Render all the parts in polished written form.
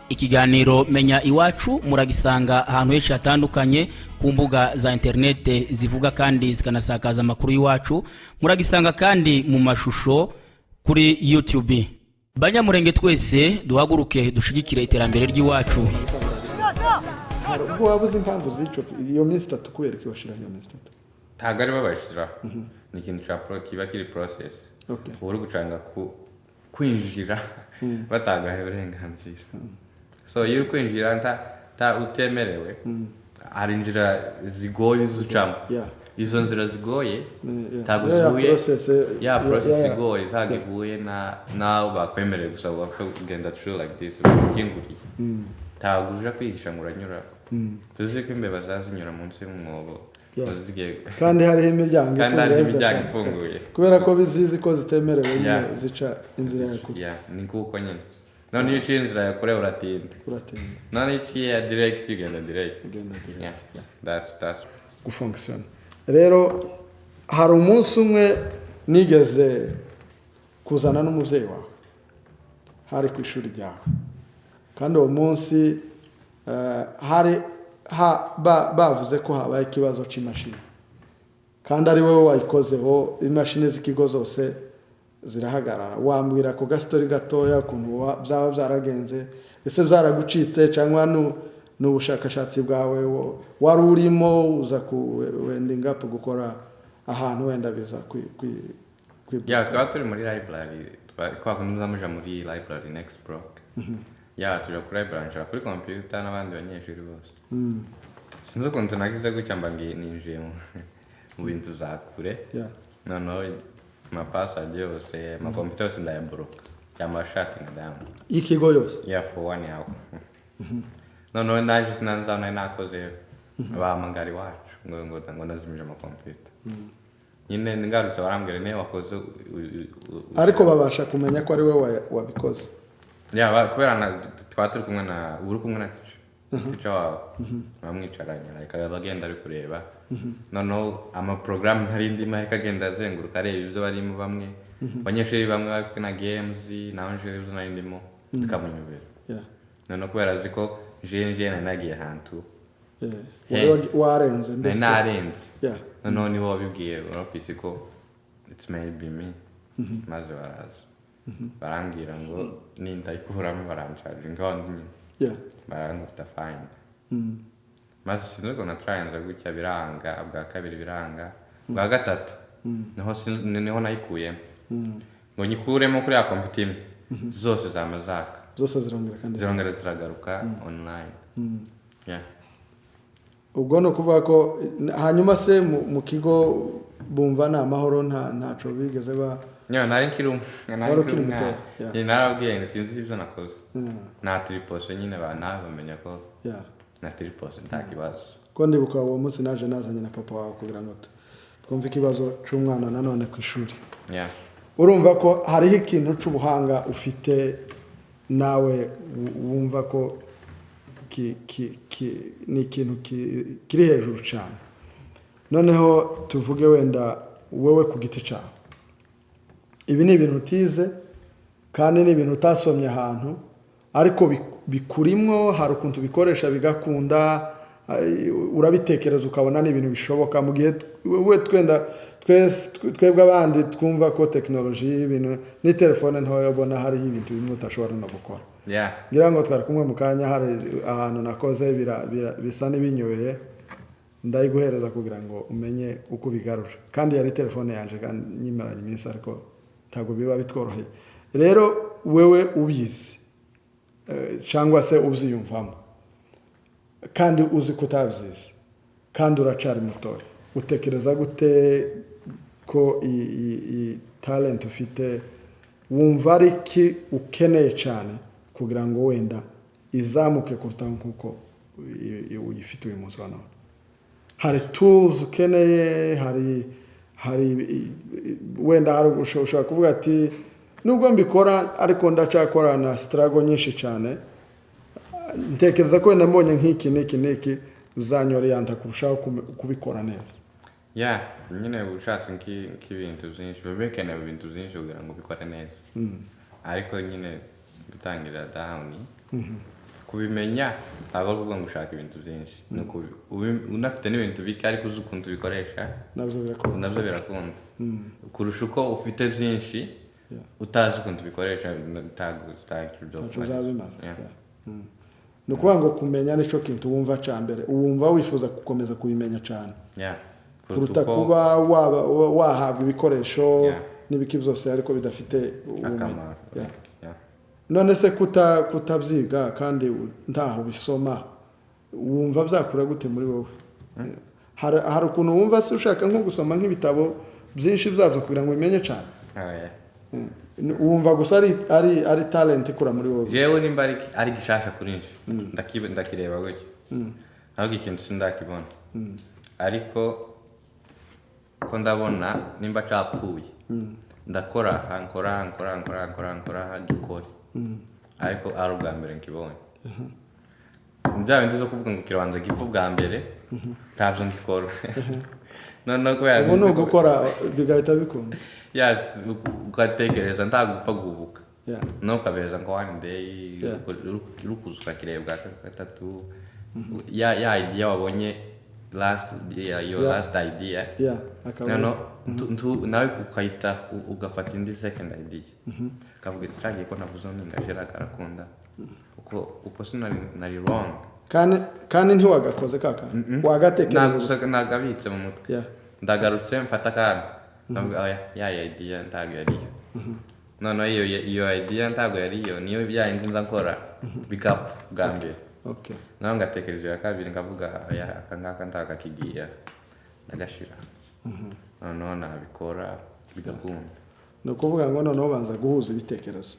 Ikiganiro menya iwacu muragisanga ahantu henshi hatandukanye ku mbuga za internet zivuga kandi zikanasakaza amakuru y'iwacu. Muragisanga kandi mu mashusho kuri YouTube. Banyamurenge twese duhaguruke dushigikire iterambere ry'iwacu. Ubwo wabuze impamvu z'ico iyo minsi 3 kubera ko bashira iyo minsi 3. Tagari babashira. Ni ikintu cha kiba kiri process. Okay. Uri gucanga kwinjira batagahe uburenganzira. So yiri kwinjira ta utemerewe. Hari injira zigoye zucamo. Izo nzira zigoye taguzuye process zigoye tagivuye na bakwemerera gusa kugenda through like this kinguri. Taguja kwigisha nguranyura. Tuzi ko imbeba zazinyura munsi y'umwobo. Kandi hari imiryango ifunguye kubera ko bizizi ko zitemerewe nyine zica inzira ya kure. Ni kuko nyine none iyo uciye inzira ya kure uratinda none iyo uciye ya direct ugenda direct. That's gufunction. Rero hari umunsi umwe nigeze kuzana n'umuvyeyi wawe hari ku ishuri ryawe kandi uwo munsi hari bavuze ko habaye ikibazo c'imashini kandi ari wowe wayikozeho imashini z'ikigo zose zirahagarara. Wambwira ko gastori gatoya kuntu byaba byaragenze ese byaragucitse cyangwa n'ubushakashatsi bwawe wari urimo uza ku wending up gukora ahantu wenda biza turi muri library kwa kunzamuja muri library next block. Tuja kuri library nshaka kuri computer n'abandi banyeshuri bose. Sinzo kuntu nagize gucyamba ninjiye mu bintu za kure. No mapasa yose ma computer yose ndayaboroka yamashati ngadamu ikigo yose for 1 hour. No ndaje sinanzana nakoze abamangari wacu ngo nazimije ama computer. Nyine ngarutse barambwira ne wakoze ariko babasha kumenya ko ari we wabikoze. Kubera twaturi kumwe na uri kumwe na teacher wawe bamwicaranye akagenda ari kureba no ama program ntari ndimo akagenda azenguruka areba ibyo barimo bamwe abanyeshuri bamwe bari na games nanje ibyo nari ndimo tukamunyobera. No kubera ziko je nagiye hantu warenze mbese narenze no niho wabibwiye office ko it's maybe me maze baraza barambwira ngo nindayikuramo barancharge ngandi nyine baranguta fine. Maze sinzi ko natranza gutya biranga bwa kabiri biranga bwa gatatu niho nayikuye ngo nyikuremo kuri ya computer zose zamazaka zose zirongera ziragaruka online. Ubwo no kuvuga ko hanyuma se mu kigo bumva na amahoro ntaco bigeze ba nari nkiri narabwiye sinzi ibyo nakoze na tripose nyine bamenya ko na tripose nta kibazo ko ndibuka uwo munsi naje nazanye na papa wawe kugira ngo twumve ikibazo c'umwana nanone ku ishuri. Urumva ko hariho ikintu c'ubuhanga ufite nawe wumva ko ni ikintu kiri hejuru cyane. Noneho tuvuge wenda wewe ku giti cyawe ibi ni ibintu utize kandi ni ibintu utasomye ahantu ariko bikurimwo hari ukuntu bikoresha bigakunda urabitekereza ukabona ni ibintu bishoboka mu gihe we twebwe abandi twumva ko technology ibintu ni telefone ntoya ubona hari ibintu bimwe utashobora no gukora. Ngira ngo twari kumwe mu kanya hari ahantu nakoze bisa n'ibinyobeye ndayiguhereza kugira ngo umenye uko bigarura kandi yari telefone yanje kandi nyimaranye iminsi ariko tago biba bitworoheye. Rero wewe ubizi cyangwa se ubyiyumvamo kandi uzi kutabyiza kandi uracari muto utekereza gute ko i talent ufite wumva ari ki ukeneye cyane kugira ngo wenda izamuke kuruta nkuko uyifite uyu munsi wa none? Hari tools ukeneye hari wenda hari ushobora kuvuga ati nubwo mbikora ariko ndacakora na struggle nyinshi cyane ntekereza ko wenda mbonye nk'iki uzanyoriyanta kurushaho kubikora neza. Nyine ushatse nk'ibintu byinshi bibekeneye ibintu byinshi kugira ngo bikore neza ariko nyine gutangira down kubimenya ntabwo ari ukuvuga ngo ushaka ibintu byinshi unafite n'ibintu bike ariko uzi ukuntu ubikoresha nabyo birakunda kurusha uko ufite byinshi utazi ukuntu ubikoresha ntabwo bimaze ni ukuvuga ngo kumenya nicyo kintu wumva cya mbere wumva wifuza gukomeza kubimenya cyane kuruta kuba wahabwa ibikoresho n'ibiki byose ariko bidafite ubumenyi none se kutabyiga kandi ntaho bisoma wumva byakura gute muri wowe hari ukuntu wumva se ushaka nko gusoma nk'ibitabo byinshi byabyo kugira ngo ubimenye cyane wumva gusa ari talent ikura muri wowe jewe nimba ari gishasha kuri nje ndakireba gutyo ahubwo ikintu sindakibona ariko ko ndabona nimba capfuye ndakora nkora gikore ariko ari ubwa mbere nkibonye bya bindi zo kuvuga ngo kirabanza gipfa bwa mbere ntabyo ngikora noneho kubera ubu ni ugukora bigahita bikunda ugatekereza ntagupfa guhubuka no ukabeza ngo one day urukuza ukakireba bwa gatatu ya idea wabonye your last idea nawe ukahita ugafata indi second idea ukavuga ati ko navuze ngashira karakunda uko sinari wrong kandi ntiwagakoze kaka wagatekereza nagabitse mu mutwe ndagarutse mfata kandi ndavuga ya idea ntago yariyo noneho iyo idea ntago yariyo niyo byayindi nza nkora bigapfa bwa mbere naho ngatekereje ya kabiri ngavuga akangaka ndagakigiye ndagashira noneho nabikora bigakunda ni ukuvuga ngo noneho banza guhuza ibitekerezo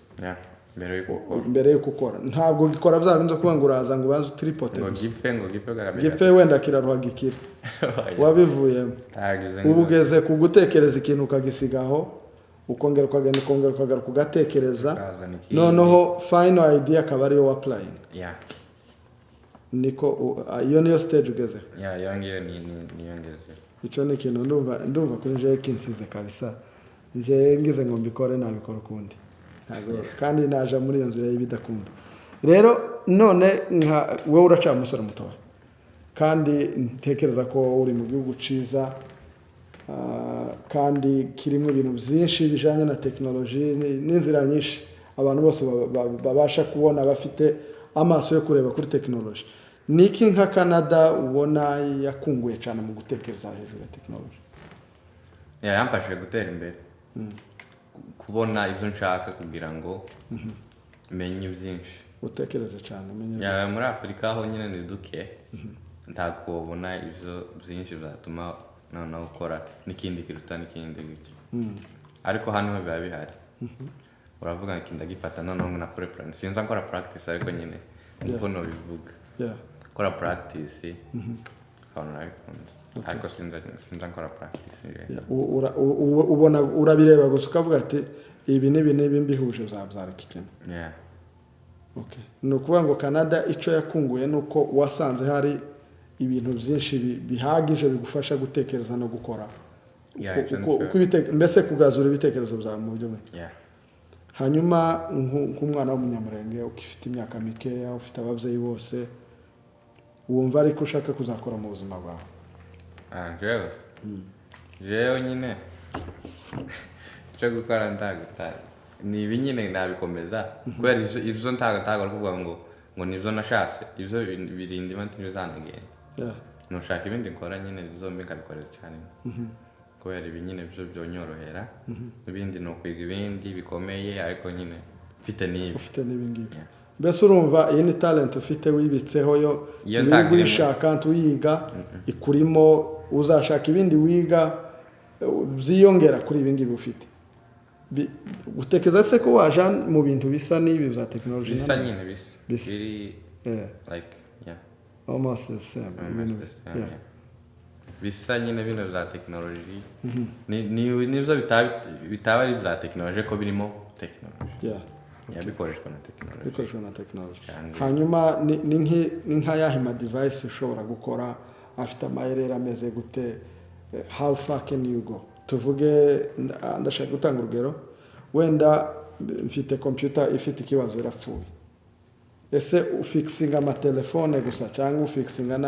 mbere yo gukora ntabwo gikora bya bindi kuvuga ngo uraza ngo ubanze utiripote ngo gipfe wenda kiraruha gikira wabivuyemo ubu ugeze ku gutekereza ikintu ukagisigaho ukongera ukagaruka ugatekereza noneho final idea akaba ariyo applying niko iyo niyo stage ugeze iyo niyo ngeze icyo ni ikintu ndumva kuri nje kinsize kabisa nje ngize ngo mbikore nabikora ukundi kandi naje muri iyo nzira y'ibidakunda rero none wowe uraca umusore mutoya kandi ntekereza ko uri mu gihugu ciza kandi kirimo ibintu byinshi bijanye na technology n'inzira nyinshi abantu bose babasha kubona bafite amaso yo kureba kuri technology niki nka Canada ubona yakunguye cyane mu gutekereza hejuru ya technology yampashije gutera imbere kubona ibyo nshaka kugira ngo menye byinshi utekereze cyane menye muri Afurika aho nyine ni duke ntakubona ibyo byinshi bizatuma noneho ukora n'ikindi kiruta n'ikindi gutyo ariko hano biba bihari uravuga ngo ndagifata noneho nakore plan sinza nkora practice ariko nyine niko no bivuga kora practice ariko sinza nkora practice ubona urabireba gusa ukavuga ati ibi n'ibi mbihuje byabyareka ikintu ni ukuvuga ngo Canada icyo yakunguye ni uko wasanze hari ibintu byinshi bihagije bigufasha gutekereza no gukora mbese kugazura ibitekerezo byawe mu buryo bumwe hanyuma nk'umwana w'umunyamurenge ufite imyaka mikeya ufite ababyeyi bose wumva ariko ushaka kuzakora mu buzima bwawe jewe nyine cyo gukora ndagutari ni ibi nyine nabikomeza kubera ibyo ntago kuvuga ngo nibyo nashatse ibyo birindi manti bizanagenda nushaka ibindi nkora nyine zombi nkabikorera cyane kubera ibi nyine byo byonyorohera ibindi no kwiga ibindi bikomeye ariko nyine ufite ngibi mbese urumva iyi ni talent ufite wibitseho yo uyishaka ntuyiga ikurimo uzashaka ibindi wiga byiyongera kuri ibi ngibi ufite gutekereza se ko waje mu bintu bisa n'ibi bya technology bisa nyine bisa like almost the same bisa nyine bino bya technology nibyo bitaba ari bya technology ko birimo technology bikoreshwa na technology hanyuma ni nk'ayahe ma device ushobora gukora afite amayeri ameze gute how far can you go tuvuge ndashaka gutanga urugero wenda mfite computer ifite ikibazo irapfuye ese ufikisinga amatelefone gusa cyangwa ufikisinga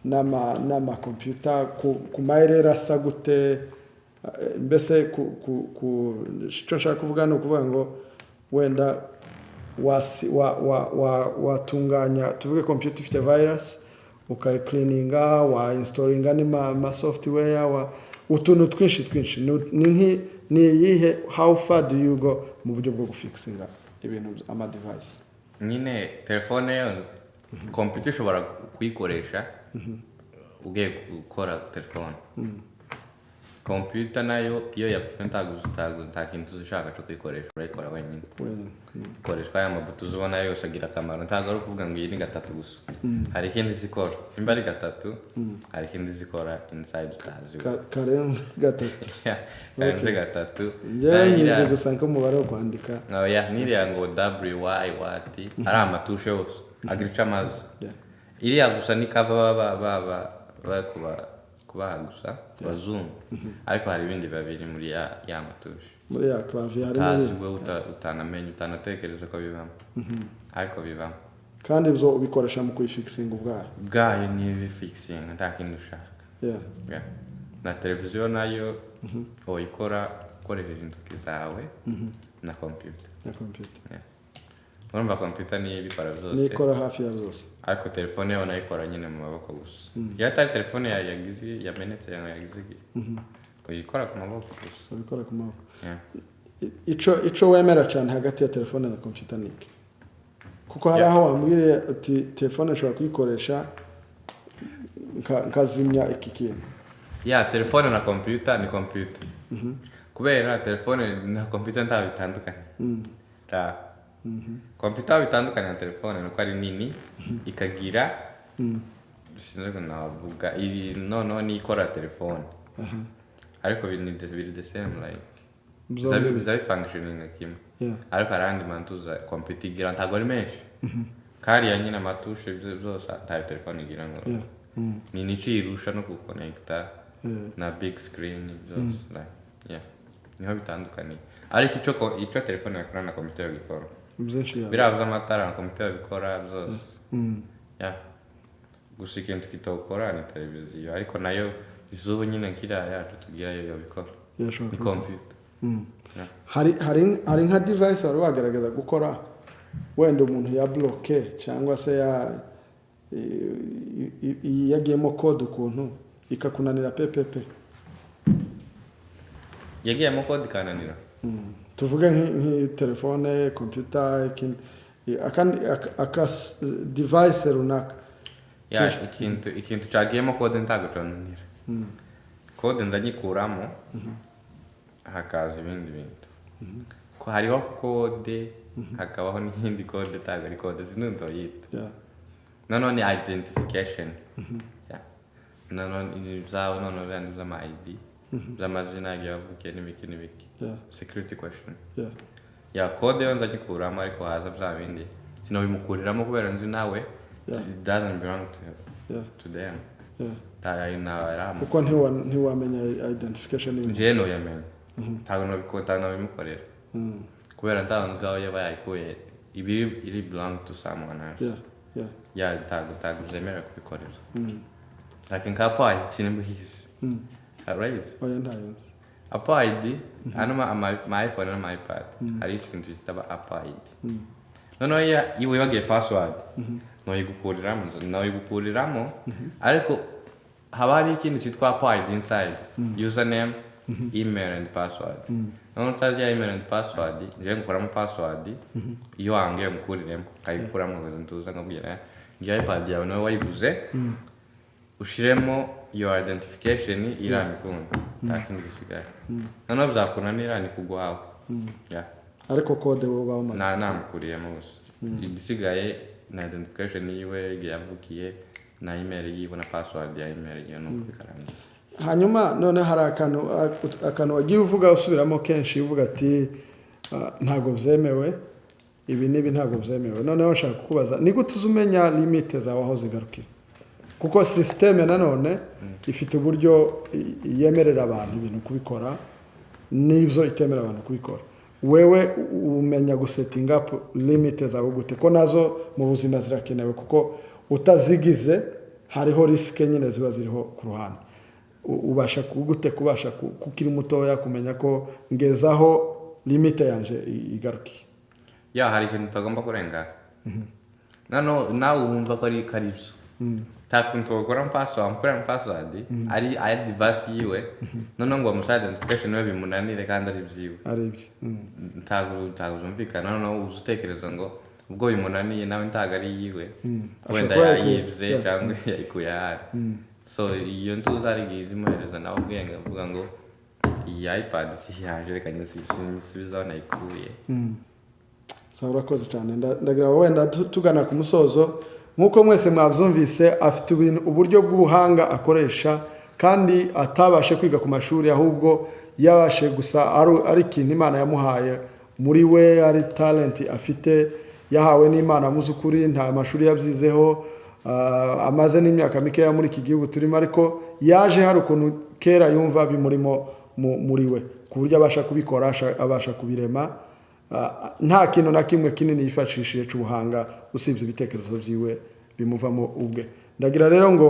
n'ama computer ku mayirera asa gute? Mbese icyo nshaka kuvuga ni ukuvuga ngo wenda watunganya tuvuge computer ifite virus ukayikilininga wainstoringa n'ama software utuntu twinshi ni iyihe, how far do you go mu buryo bwo gufikisinga ibintu ama device? Nyine telefone yo computer ushobora kuyikoresha ugiye gukora telefone. Computer nayo iyo yapfuye nta kintu ushaka cyo kuyikoresha urayikora wenyine. Ikoreshwa amabuto uzibona yose agira akamaro, ntabwo ari ukuvuga ngo iyi ni gatatu gusa. Hari ikindi zikora imba ari gatatu, hari ikindi zikora inside utazi karenze gatatu. Karenze gatatu njyewe nyize gusa ko umubare wo kwandika niriya ngo WY wati ari amatushe yose agira icyo amazi. Iriya gusa ni kava kubaha gusa bazungu, ariko hari ibindi babiri muri ya matushe, muri ya clavier harimo tazwe utanamenye utanatekereza ko bibamo, ariko bibamo. Kandi ibyo ubikoresha mu kuyifikisinga ubwayo ni ibifixing nta kintu ushaka. Na televiziyo nayo uyikora ukoresheje intoki zawe na computer. Urumva computer ni ibikora byose, ni ikora hafi ya byose, ariko telefone yo nayikora nyine mu maboko gusa. Iyo atari telefone yagize yamenetse yagize kuyikora ku maboko gusa. Uyikora ku maboko. Ico wemera cyane hagati ya telefone na computer niki? Kuko hari aho wambwire uti telefone ushobora kuyikoresha nkazimya iki kintu. Telefone na computer ni computer. Kubera telefone na computer nta bitandukanye. Computer bitandukanye na telefone nuko ari nini ikagira sinzi ko navuga no ni ikora telefone. Ariko biri the same like bizari functioning kimwe. Ariko arandi mantuza computer igira ntago ari menshi. Kari ya nyine amatushe byose nta telefone igira ngo ni nicirusha no kuconnecta na big screen byose like niho bitandukanye. Ariko ico telefone yakora na computer gikora biravuza amatara na computer bikora byose. Gusa ikintu kitokora ni televiziyo, ariko nayo izuba nyine nkira yacu tugira yo bikora ni computer. Hari nka device wari wagaragaza gukora wenda umuntu ya bloke cyangwa se yagiyemo code ukuntu ikakunanira pepepe? Yagiyemo code kananira tuvuge telefone, computer, aka device runaka. Ikintu cyagiyemo code ntago cyonanira. Code ndanyikuramo hakaza ibindi bintu. Ko hariho code hakabaho n'indi code tago ari code zinundo yita. None identification. None zawo none byanduza ama ID. Zamazina yavukiye n'ibiki. Security question. Code yo ndanyikuramo ariko haza bya bindi sinobimukuriramo kubera nzi nawe it doesn't belong to them. Kuko ntiwamenya identification ni je no yamenya ntago no bikota no bimukorera kubera ndanze aho yaba yayikuye iri belong to someone else. Ntago zemera kubikorera. Like nkapo ID nimbuhisi right Apple ID my iPhone na my iPad hari ikintu kitaba Apple ID. Noneho iwe wagiye password no yigukuriramo ariko haba hari ikintu cyitwa Apple ID inside username, email and password. Noneho utazi email and password nje ngukoramo password iyo wange mukuriremo kayigukuramo ngo ntuza ngabwira ngiye iPad yawe no wayiguze ushiremo your identification iramikunda takindi gisigaye. Noneho byakunanira ni kugwaho. Ariko code bo bawumaze namukuriyemo gusa igisigaye na identification yiwe yavukiye na email yiwe na password ya email yiwe no kubikaranga. Hanyuma none hari akantu wagiye uvuga usubiramo kenshi uvuga ati ntago byemewe ibi ntago byemewe. Noneho nshaka kukubaza ni gute uzumenya limite zawe aho zigarukira? Kuko systeme nanone ifite uburyo yemerera abantu ibintu kubikora n'ibyo itemera abantu kubikora. wewe umenya gusetting up limit zawe gute ko nazo mu buzima zirakenewe kuko utazigize hariho risk nyine ziba ziriho ku ruhande ubasha gute kubasha kukiri mutoya kumenya ko ngezaho limite yanje igarukiye hari ikintu utagomba kurenga nawe wumva ko ari karibyo takuntu ukora password ari device yiwe noneho ngo musade identification we bimunanire kandi ari byiwe ntaguzumvikana noneho uzutekereza ngo ubwo bimunaniye nawe ntago ari yiwe wenda yayibye cyangwa yayikuye ahari so iyo ntuza ari gize imuhereza nawe ubwenge avuga ngo iyi iPad yaje reka nyisubizaho nayikuye. Urakoze cyane ndagira wenda tugana ku musozo nkuko mwese mwabyumvise afite uburyo bw'ubuhanga akoresha kandi atabashe kwiga ku mashuri ahubwo yabashe gusa ari ikintu Imana yamuhaye muri we ari talent afite yahawe n'Imana muzukuri nta mashuri yabyizeho amaze n'imyaka mikeya muri iki gihugu turimo ariko yaje hari ukuntu kera yumva bimurimo muri we ku buryo abasha kubikora abasha kubirema nta kintu na kimwe kinini yifashishije cy'ubuhanga usibye ibitekerezo byiwe bimuvamo ubwe. Ndagira rero ngo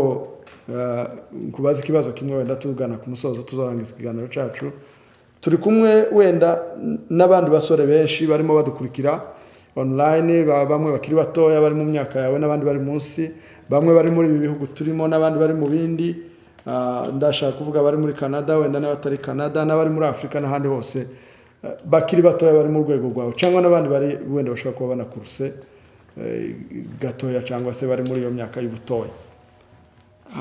kubaza ikibazo kimwe wenda tugana ku musozo tuzorangiza ikiganiro cyacu turi kumwe wenda n'abandi basore benshi barimo badukurikira online bamwe bakiri batoya bari mu myaka yawe n'abandi bari munsi bamwe bari muri ibi bihugu turimo n'abandi bari mu bindi ndashaka kuvuga bari muri Canada wenda n'abatari Canada n'abari muri Afrika n'ahandi hose bakiri batoya bari mu rwego rwawe cyangwa n'abandi bari wenda bashaka kuba banakuruse gatoya cyangwa se bari muri iyo myaka y'ubutoya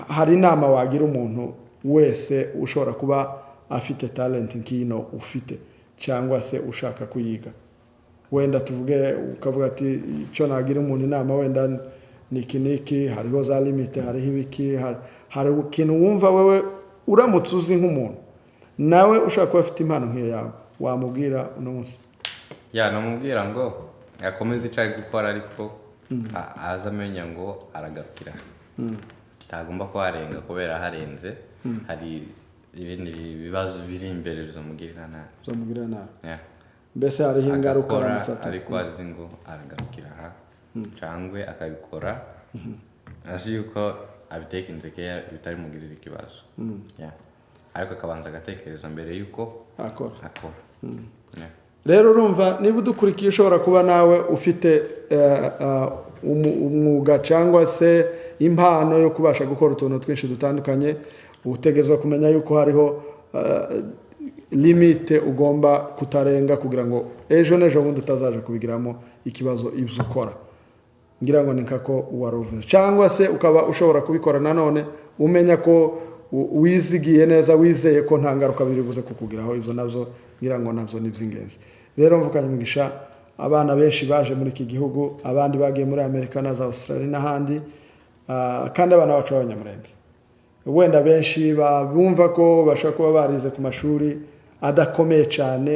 hari inama wagira umuntu wese ushobora kuba afite talent nk'ino ufite cyangwa se ushaka kuyiga wenda tuvuge ukavuga ati cyo nagira umuntu inama wenda niki hariho za limite hariho ibiki hari ikintu wumva wewe uramutse uzi nk'umuntu nawe ushaka kuba afite impano nk'iyo yawe wamubwira uno munsi namubwira ngo akomeze icyo gukora ariko azamenya ngo aragarukira tagomba kwarenga kubera harenze hari ibindi bibazo biri imbere bizamugirira nabi mbese hariho ingaruka aramusata ariko azi ngo aragarukira cyangwa akabikora azi yuko abitekinze keya bitari mugirira ikibazo ariko akabanza agatekereza mbere yuko akora rero urumva niba udukurikiye ushobora kuba nawe ufite umwuga cyangwa se impano yo kubasha gukora utuntu twinshi dutandukanye utegerezwa kumenya yuko hariho limite ugomba kutarenga kugira ngo ejo n'ejo bundi utazaje kubigiramo ikibazo ibyo ukora ngira ngo ni nkako waruvuze cyangwa se ukaba ushobora kubikora nanone umenya ko wizigiye neza wizeye ko nta ngaruka biri buze kukugiraho ibyo nabyo ngira ngo nabyo ni by'ingenzi. Rero mvukanye umugisha abana benshi baje muri iki gihugu abandi bagiye muri Amerika na za Australia n'ahandi kandi abana bacu b'abanyamurenge wenda benshi bumva ko bashaka kuba barize ku mashuri adakomeye cyane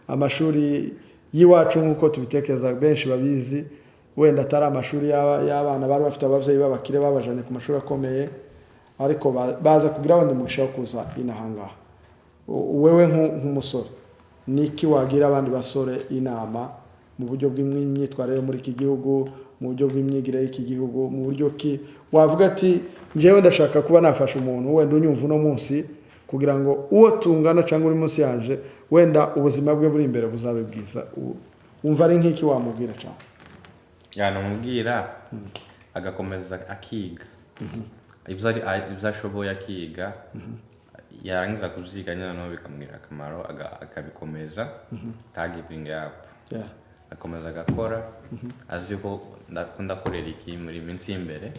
amashuri yiwacu nk'uko tubitekereza benshi babizi wenda atari amashuri y'abana bari bafite ababyeyi b'abakire babajanye ku mashuri akomeye ariko baza kugira wenda umugisha wo kuza inahangaha wewe nk'umusore niki wagira abandi basore inama mu buryo bw'imyitwarire muri iki gihugu mu buryo bw'imyigire y'iki gihugu mu buryo ki wavuga ati njyewe ndashaka kuba nafasha umuntu wenda unyumva uno munsi kugira ngo uwo tungana cyangwa uri munsi yanje wenda ubuzima bwe buri imbere buzabe bwiza wumva ari nk'iki wamubwira cyane yanamubwira agakomeza akiga ibyo ashoboye akiga yarangiza kuziga noneho bikamwira akamaro akabikomeza tagivinga up akomeza agakora azi yuko ndakorera iki muri minsi y'imbere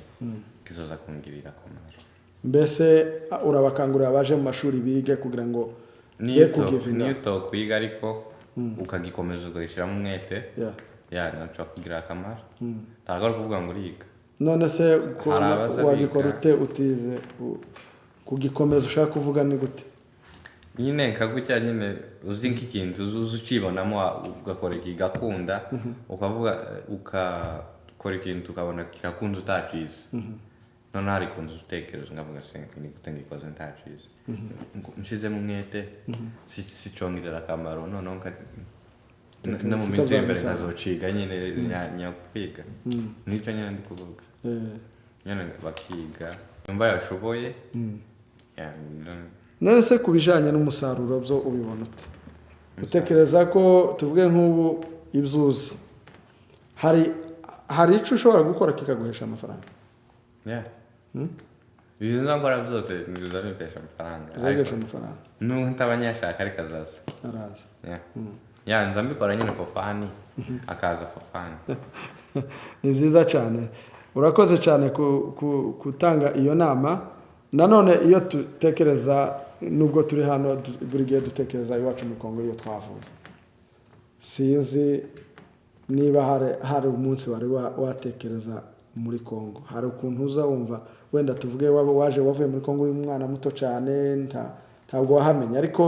kizoza kungirira akamaro. Mbese urabakangurira abaje mu mashuri bige kugira ngo niyo kwiga ariko ukagikomeza ugashyiramo umwete naco kugira akamaro ntabwo ari ukuvuga ngo uriga none se wagikora ute utize kugikomeza ushaka kuvuga ni gute nyine nkagutya nyine uzi nk'ikintu uzi ukibonamo ugakora igakunda ukavuga ukakora ikintu ukabona kirakunze utacize none hari kunze utekereza ngavuga se ni gute ngikoze ntacize nshizemo umwete sicongerera akamaro noneho no mu minsi imbere nkazociga nyine nyakwiga nicyo nyine ndi kuvuga nyine bakiga numva yashoboye none se ku bijyanye n'umusaruro byo ubibona ute utekereza ko tuvuge nk'ubu ibyuzi hari icyo ushobora gukora kikaguhesha amafaranga ibintu nkora byose biza biguhesha amafaranga bizaguhesha amafaranga n'ubu ntabanyashaka ariko azaza nza mbikora nyine for fun akaza for fun ni byiza cyane urakoze cyane gutanga iyo nama nanone iyo dutekereza nubwo turi hano buri gihe dutekereza iwacu mu Kongo iyo twavuye sinzi niba hari umunsi wari watekereza muri Kongo hari ukuntu uza wumva wenda tuvuge wavuye muri Kongo uri umwana muto cyane ntabwo wahamenya ariko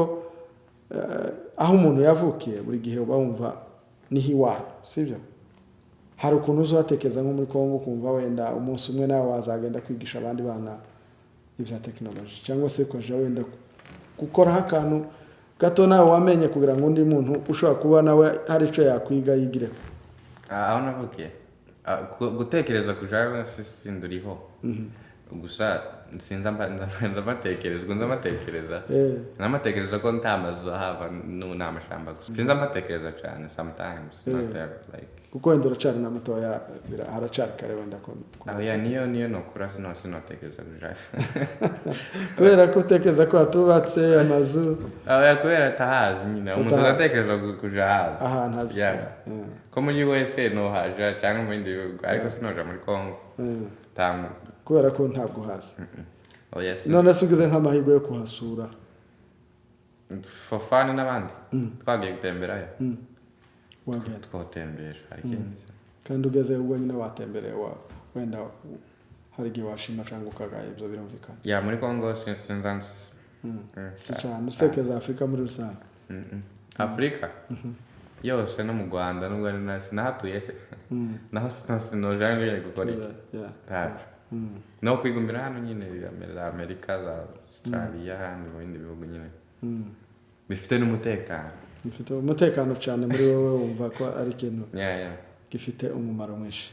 aho umuntu yavukiye buri gihe uba wumva niho iwacu sibyo hari ukuntu uza watekereza nko muri Kongo kumva wenda umunsi umwe nawe wazagenda kwigisha abandi bana ibya tekinoloji cyangwa se kwaje wenda gukoraho akantu gato nawe wamenye kugira ngo undi muntu ushobora kuba nawe hari icyo yakwiga yigire aho navukiye gutekereza kujaho sinduriho gusa sinza amatekereza ko ntamazu hava n'amashamba gusa sinza amatekereza cyane sometimes like kuko wenda uracari na mutoya haracari kare wenda ko niyo nokura sinotekereza kujaho kubera ko utekereza ko hatubatse amazu kubera tahazi nyine umuntu atekereza kuja hazi ahantu hazi ko muri wese no haja cyangwa mu bindi bihugu ariko sinoja muri Kongo tamu kubera ko ntabwo hazi none se ugize nk'amahirwe yo kuhasura for fun n'abandi twagiye gutemberayo wagenda twatembera kandi ugeze ubwo nyine watembereye wenda hari igihe washima cyangwa ukagaye ibyo birumvikana muri Kongo sinzanze si cyane usekeza Afurika muri rusange Afurika yose no mu Rwanda nubwo sinahatuye naho sinojanye gukora no kwigumira hano nyine Amerika za Australia hano mu bindi bihugu nyine bifite n'umutekano bifite umutekano cyane muri wowe wumva ko ari ikintu gifite umumaro mwinshi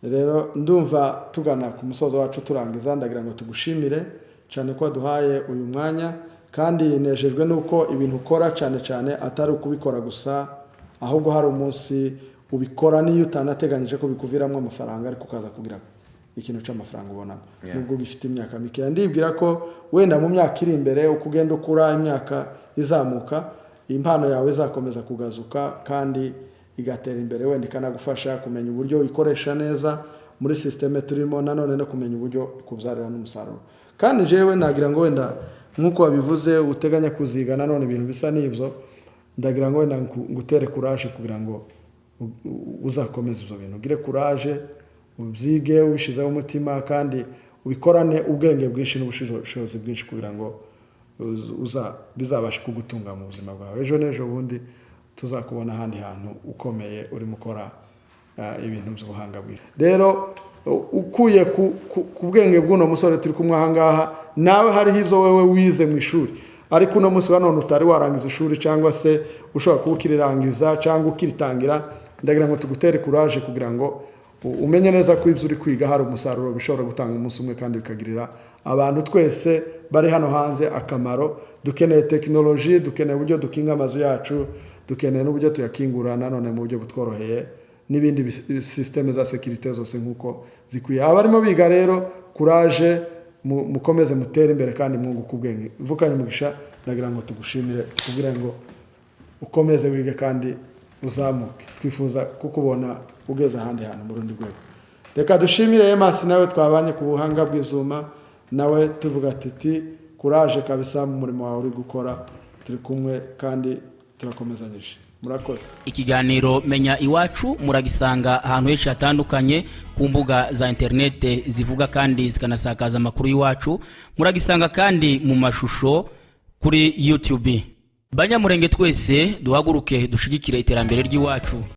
rero ndumva tugana ku musozo wacu turangiza ndagira ngo tugushimire cyane ko duhaye uyu mwanya kandi nejejwe nuko ibintu ukora cyane cyane atari ukubikora gusa ahubwo hari umunsi ubikora niyo utanateganyije ko bikuviramo amafaranga ariko ukaza kugira ikintu cy'amafaranga ubonamo nubwo gifite imyaka mike ndibwira ko wenda mu myaka iri imbere uko ugenda ukura imyaka izamuka impano yawe izakomeza kugazuka kandi igatera imbere wenda ikanagufasha kumenya uburyo uyikoresha neza muri systeme turimo nanone no kumenya uburyo kubyarira n'umusaruro kandi jewe nagira ngo wenda nkuko wabivuze uteganya kuziga nanone ibintu bisa n'ibyo ndagira ngo wenda ngutere courage kugira ngo uzakomeze ibyo bintu ugire courage ubyige ubishizeho umutima kandi ubikorane ubwenge bwinshi n'ubushobozi bwinshi kugira ngo bizabashe kugutunga mu buzima bwawe ejo n'ejo bundi tuzakubona ahandi hantu ukomeye urimo ukora ibintu by'ubuhanga bwiza rero ukuye ku bwenge bw'uno musore turi kumwe aha ngaha nawe hariho ibyo wowe wize mu ishuri ariko uno munsi wa none utari warangiza ishuri cyangwa se ushobora kuba ukirirangiza cyangwa ukiritangira ndagira ngo tugutere courage kugira ngo umenye neza ko ibyo uri kwiga hari umusaruro bishobora gutanga umunsi umwe kandi bikagirira abantu twese bari hano hanze akamaro dukeneye tekinoloji dukeneye uburyo dukinga amazu yacu dukeneye n'uburyo tuyakingura nanone mu buryo butworoheye n'ibindi systeme za security zose nkuko zikwiye abarimo biga rero courage mukomeze mutere imbere kandi mwunguka ubwenge mvukanye umugisha ndagira ngo tugushimire kugira ngo ukomeze wige kandi uzamuke twifuza kukubona ugeze ahandi hantu mu rundi rwego reka dushimire Yemasi nawe twabanye ku buhanga bw'izuma nawe tuvuga ati courage kabisa mu murimo wawe uri gukora turi kumwe kandi turakomezanyije murakoze ikiganiro menya iwacu muragisanga ahantu henshi hatandukanye ku mbuga za internet zivuga kandi zikanasakaza amakuru y'iwacu muragisanga kandi mu mashusho kuri YouTube banyamurenge twese duhaguruke dushigikire iterambere ry'iwacu